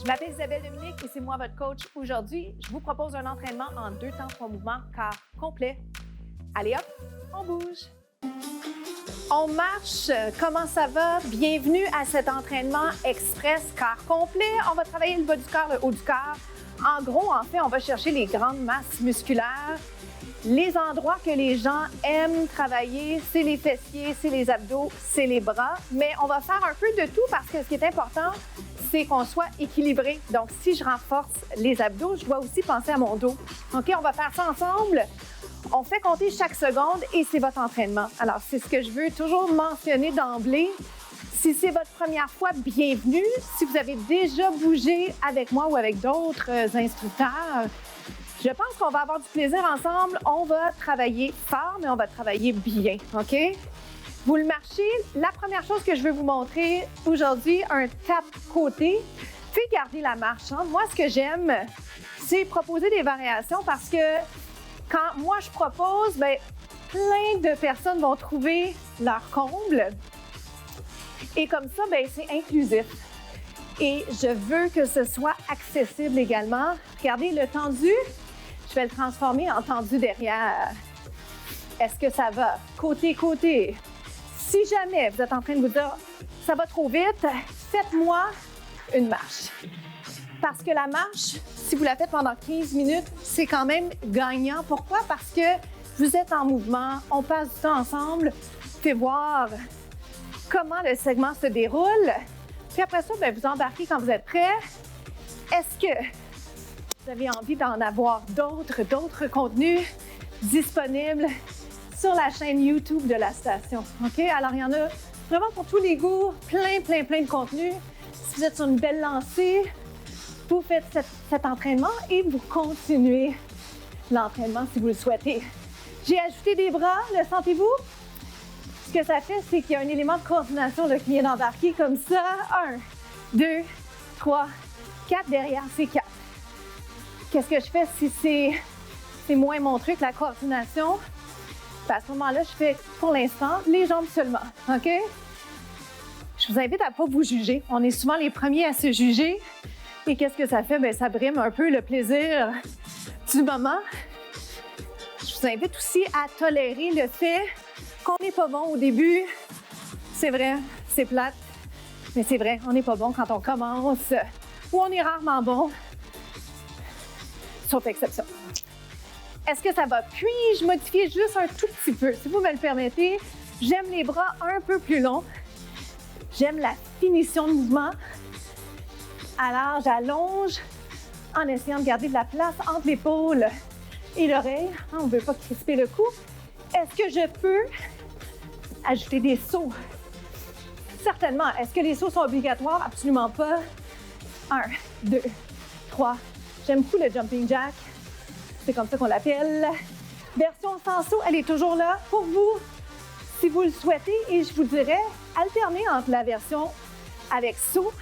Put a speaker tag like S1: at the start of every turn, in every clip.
S1: m'appelle Isabelle Dominique et c'est moi votre coach. Aujourd'hui, je vous propose un entraînement en 2 temps 3 mouvements, car complet. Allez hop, on bouge. On marche. Comment ça va? Bienvenue à cet entraînement express car complet. On va travailler le bas du corps, le haut du corps. En gros, en fait, on va chercher les grandes masses musculaires. Les endroits que les gens aiment travailler, c'est les fessiers, c'est les abdos, c'est les bras. Mais on va faire un peu de tout parce que ce qui est important, c'est qu'on soit équilibré. Donc, si je renforce les abdos, je dois aussi penser à mon dos. OK, on va faire ça ensemble. On fait compter chaque seconde et c'est votre entraînement. Alors, c'est ce que je veux toujours mentionner d'emblée. Si c'est votre première fois, bienvenue. Si vous avez déjà bougé avec moi ou avec d'autres instructeurs, je pense qu'on va avoir du plaisir ensemble. On va travailler fort, mais on va travailler bien, OK? Vous le marchez. La première chose que je veux vous montrer aujourd'hui, un tap côté. Puis garder la marche. Hein? Moi, ce que j'aime, c'est proposer des variations parce que quand moi je propose, bien, plein de personnes vont trouver leur comble. Et comme ça, bien, c'est inclusif. Et je veux que ce soit accessible également. Regardez, le tendu, je vais le transformer en tendu derrière. Est-ce que ça va? Côté, côté. Si jamais vous êtes en train de vous dire « ça va trop vite », faites-moi une marche. Parce que la marche, si vous la faites pendant 15 minutes, c'est quand même gagnant. Pourquoi? Parce que vous êtes en mouvement, on passe du temps ensemble, faites voir comment le segment se déroule. Puis après ça, bien, vous embarquez quand vous êtes prêts. Est-ce que vous avez envie d'en avoir d'autres contenus disponibles sur la chaîne YouTube de la station? OK? Alors, il y en a vraiment pour tous les goûts, plein de contenus. Si vous êtes sur une belle lancée, vous faites cet entraînement et vous continuez l'entraînement si vous le souhaitez. J'ai ajouté des bras, le sentez-vous? Ce que ça fait, c'est qu'il y a un élément de coordination là, qui vient d'embarquer comme ça. 1, 2, 3, 4. Derrière, c'est 4. Qu'est-ce que je fais si c'est moins mon truc, la coordination? Bien, à ce moment-là, je fais pour l'instant les jambes seulement. OK? Je vous invite à ne pas vous juger. On est souvent les premiers à se juger. Et qu'est-ce que ça fait? Bien, ça brime un peu le plaisir du moment. Je vous invite aussi à tolérer le fait qu'on n'est pas bon au début. C'est vrai, c'est plate, mais c'est vrai, on n'est pas bon quand on commence ou on est rarement bon, sauf exception. Est-ce que ça va? Puis-je modifier juste un tout petit peu? Si vous me le permettez, j'aime les bras un peu plus longs. J'aime la finition de mouvement. Alors, j'allonge en essayant de garder de la place entre l'épaule et l'oreille. On ne veut pas crisper le cou. Est-ce que je peux ajouter des sauts? Certainement. Est-ce que les sauts sont obligatoires? Absolument pas. 1, 2, 3. J'aime beaucoup le jumping jack. C'est comme ça qu'on l'appelle. Version sans saut, elle est toujours là pour vous, si vous le souhaitez. Et je vous dirais, alternez entre la version avec saut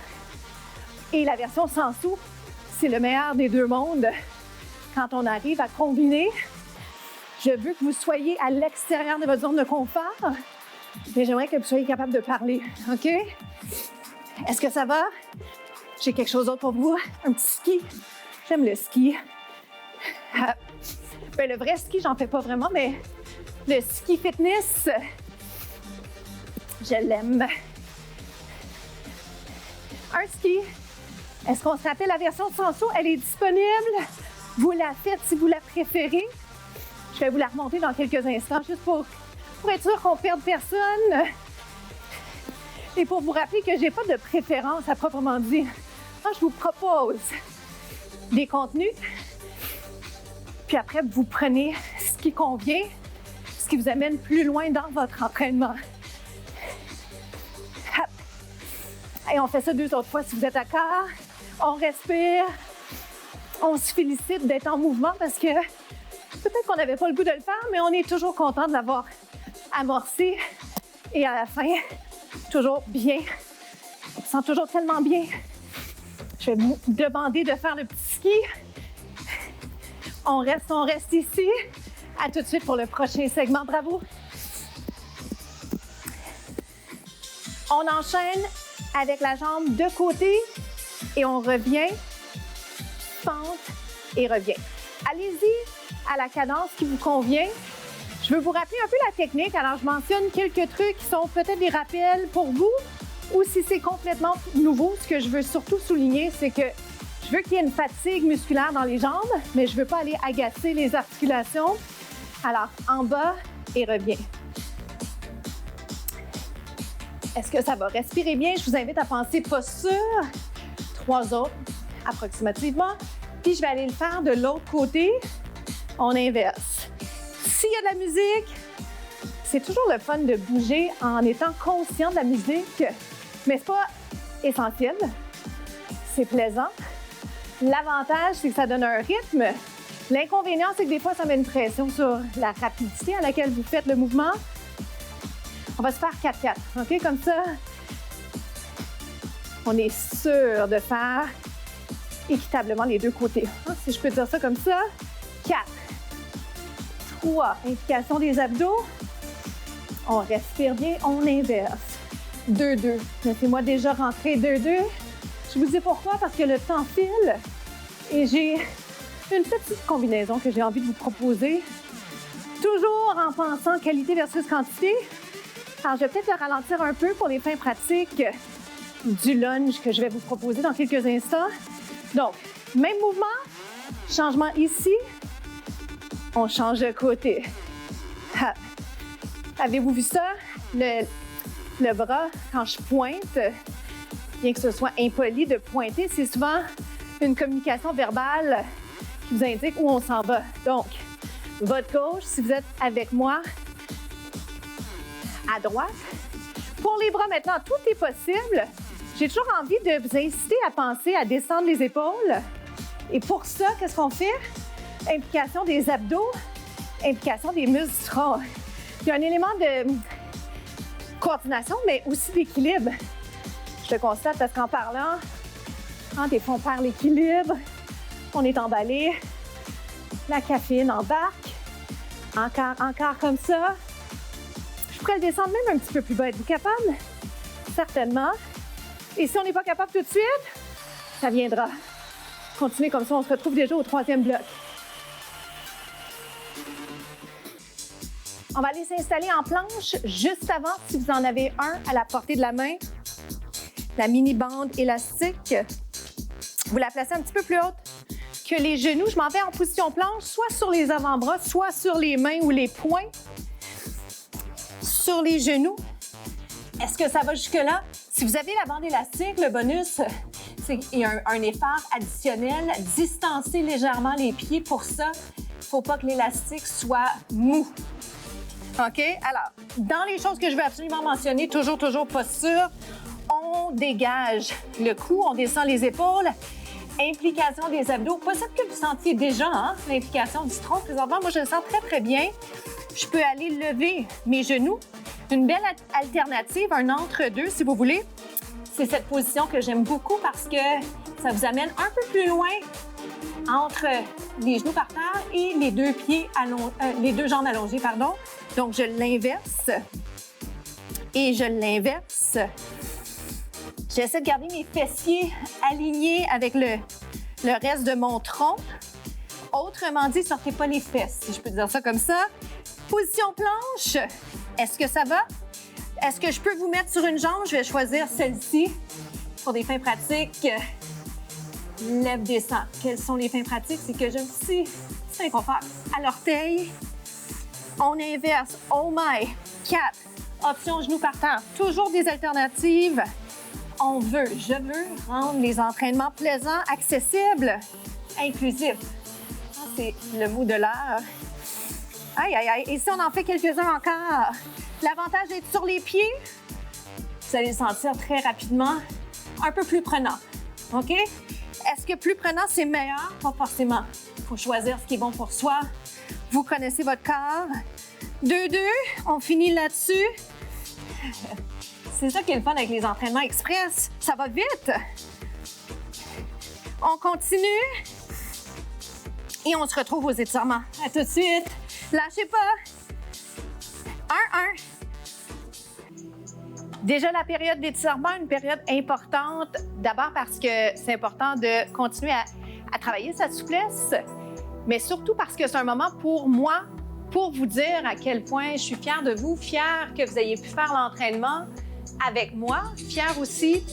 S1: et la version sans saut. C'est le meilleur des deux mondes quand on arrive à combiner. Je veux que vous soyez à l'extérieur de votre zone de confort, mais j'aimerais que vous soyez capable de parler, OK? Est-ce que ça va? J'ai quelque chose d'autre pour vous, un petit ski. J'aime le ski. Ben, le vrai ski, j'en fais pas vraiment, mais le ski fitness, je l'aime. Un ski. Est-ce qu'on se rappelle la version sans saut? Elle est disponible. Vous la faites si vous la préférez. Je vais vous la remonter dans quelques instants, juste pour être sûr qu'on ne perde personne. Et pour vous rappeler que je n'ai pas de préférence à proprement dit. Moi, je vous propose des contenus, puis après, vous prenez ce qui convient, ce qui vous amène plus loin dans votre entraînement. Hop. Et on fait ça 2 autres fois si vous êtes d'accord. On respire. On se félicite d'être en mouvement parce que peut-être qu'on n'avait pas le goût de le faire, mais on est toujours content de l'avoir amorcé. Et à la fin, toujours bien. On se sent toujours tellement bien. Je vais vous demander de faire le petit ski. On reste ici. À tout de suite pour le prochain segment. Bravo. On enchaîne avec la jambe de côté. et on revient, pente et revient. Allez-y à la cadence qui vous convient. Je veux vous rappeler un peu la technique, alors je mentionne quelques trucs qui sont peut-être des rappels pour vous ou si c'est complètement nouveau, ce que je veux surtout souligner, c'est que je veux qu'il y ait une fatigue musculaire dans les jambes, mais je ne veux pas aller agacer les articulations. Alors, en bas et reviens. Est-ce que ça va? Respirez bien. Je vous invite à penser posture. 3 autres, approximativement. Puis, je vais aller le faire de l'autre côté. On inverse. S'il y a de la musique, c'est toujours le fun de bouger en étant conscient de la musique, mais c'est pas essentiel. C'est plaisant. L'avantage, c'est que ça donne un rythme. L'inconvénient, c'est que des fois, ça met une pression sur la rapidité à laquelle vous faites le mouvement. On va se faire 4-4, OK? Comme ça, on est sûr de faire équitablement les deux côtés. Si je peux dire ça comme ça. 4, 3, implication des abdos. On respire bien, on inverse. 2-2. Laissez-moi déjà rentrer 2-2. Je vous dis pourquoi, parce que le temps file et j'ai une petite combinaison que j'ai envie de vous proposer. Toujours en pensant qualité versus quantité. Alors, je vais peut-être le ralentir un peu pour les fins pratiques du lunge que je vais vous proposer dans quelques instants. Donc, même mouvement, changement ici, on change de côté. Avez-vous vu ça? Le bras, quand je pointe, bien que ce soit impoli de pointer, c'est souvent une communication verbale qui vous indique où on s'en va. Donc, votre gauche, si vous êtes avec moi, à droite. Pour les bras maintenant, tout est possible. J'ai toujours envie de vous inciter à penser à descendre les épaules. Et pour ça, qu'est-ce qu'on fait? Implication des abdos, implication des muscles du tronc. Il y a un élément de coordination, mais aussi d'équilibre. Je le constate parce qu'en parlant, des fois on perd l'équilibre, on est emballé, la caféine embarque, encore comme ça. Je pourrais le descendre même un petit peu plus bas. Êtes-vous capable? Certainement. Et si on n'est pas capable tout de suite, ça viendra. Continuez comme ça, on se retrouve déjà au 3e bloc. On va aller s'installer en planche juste avant, si vous en avez un à la portée de la main. La mini bande élastique. Vous la placez un petit peu plus haute que les genoux. Je m'en vais en position planche, soit sur les avant-bras, soit sur les mains ou les poings. Sur les genoux. Est-ce que ça va jusque-là? Si vous avez la bande élastique, le bonus, c'est qu'il y a un effort additionnel. Distancez légèrement les pieds. Pour ça, il ne faut pas que l'élastique soit mou. OK? Alors, dans les choses que je veux absolument mentionner, toujours posture, on dégage le cou, on descend les épaules. Implication des abdos. Possible que vous sentiez déjà l'implication du tronc présentement. Moi, je le sens très bien. Je peux aller lever mes genoux. Une belle alternative, un entre-deux, si vous voulez. C'est cette position que j'aime beaucoup parce que ça vous amène un peu plus loin entre les genoux par terre et les deux jambes allongées, pardon. Donc, je l'inverse et je l'inverse. J'essaie de garder mes fessiers alignés avec le reste de mon tronc. Autrement dit, sortez pas les fesses, si je peux dire ça comme ça. Position planche. Est-ce que ça va? Est-ce que je peux vous mettre sur une jambe? Je vais choisir celle-ci pour des fins pratiques. Lève, descend. Quelles sont les fins pratiques? C'est que j'ai un petit inconfort à l'orteil. On inverse. Oh my! 4. Option genoux par terre. Toujours des alternatives. Je veux rendre les entraînements plaisants, accessibles, inclusifs. C'est le mot de l'heure. Aïe, aïe, aïe. Et si on en fait quelques-uns encore? L'avantage d'être sur les pieds, vous allez le sentir très rapidement, un peu plus prenant. OK? Est-ce que plus prenant, c'est meilleur? Pas forcément. Il faut choisir ce qui est bon pour soi. Vous connaissez votre corps. 2-2, on finit là-dessus. C'est ça qui est le fun avec les entraînements express. Ça va vite. On continue. Et on se retrouve aux étirements. À tout de suite. Lâchez pas. 1-1. Déjà, la période d'étirement, une période importante, d'abord parce que c'est important de continuer à travailler sa souplesse, mais surtout parce que c'est un moment pour moi, pour vous dire à quel point je suis fière de vous, fière que vous ayez pu faire l'entraînement avec moi, fière aussi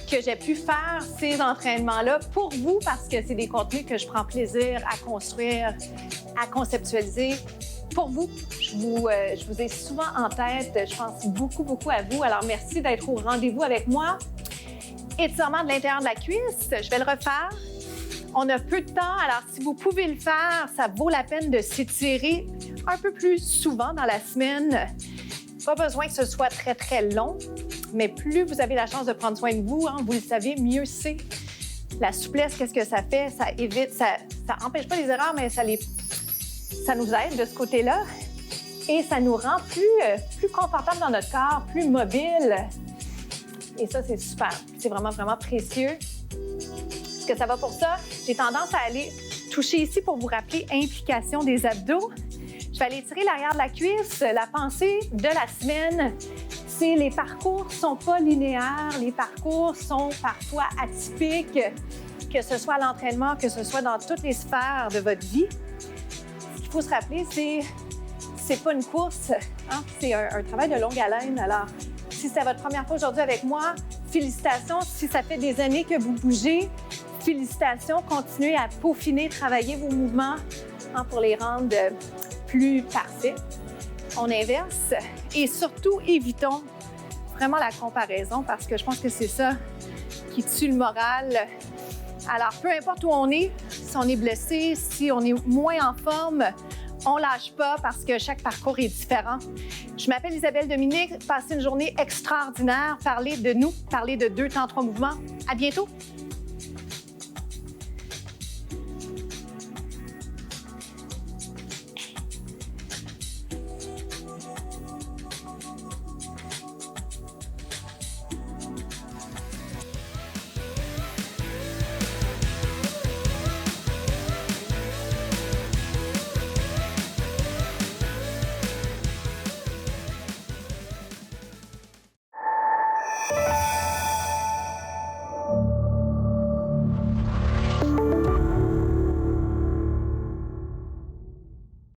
S1: que j'ai pu faire ces entraînements-là pour vous parce que c'est des contenus que je prends plaisir à construire, à conceptualiser pour vous. Je vous ai souvent en tête. Je pense beaucoup, beaucoup à vous. Alors, merci d'être au rendez-vous avec moi. Étirement de l'intérieur de la cuisse. Je vais le refaire. On a peu de temps. Alors, si vous pouvez le faire, ça vaut la peine de s'étirer un peu plus souvent dans la semaine. Pas besoin que ce soit très, très long, mais plus vous avez la chance de prendre soin de vous, hein, vous le savez, mieux c'est. La souplesse, qu'est-ce que ça fait? Ça évite, ça empêche pas les erreurs, mais ça nous aide de ce côté-là et ça nous rend plus confortable dans notre corps, plus mobile. Et ça, c'est super. C'est vraiment, vraiment précieux. Est-ce que ça va pour ça? J'ai tendance à aller toucher ici pour vous rappeler implication des abdos. Je vais aller tirer l'arrière de la cuisse. La pensée de la semaine, c'est les parcours ne sont pas linéaires, les parcours sont parfois atypiques, que ce soit à l'entraînement, que ce soit dans toutes les sphères de votre vie. Ce qu'il faut se rappeler, c'est pas une course, hein? C'est un travail de longue haleine. Alors, si c'est votre première fois aujourd'hui avec moi, félicitations. Si ça fait des années que vous bougez, félicitations. Continuez à peaufiner, travailler vos mouvements, hein, pour les rendre plus parfaits. On inverse et surtout, évitons vraiment la comparaison parce que je pense que c'est ça qui tue le moral. Alors, peu importe où on est, si on est blessé, si on est moins en forme, on ne lâche pas parce que chaque parcours est différent. Je m'appelle Isabelle Dominique. Passez une journée extraordinaire. Parlez de nous, parlez de 2 temps 3 mouvements. À bientôt!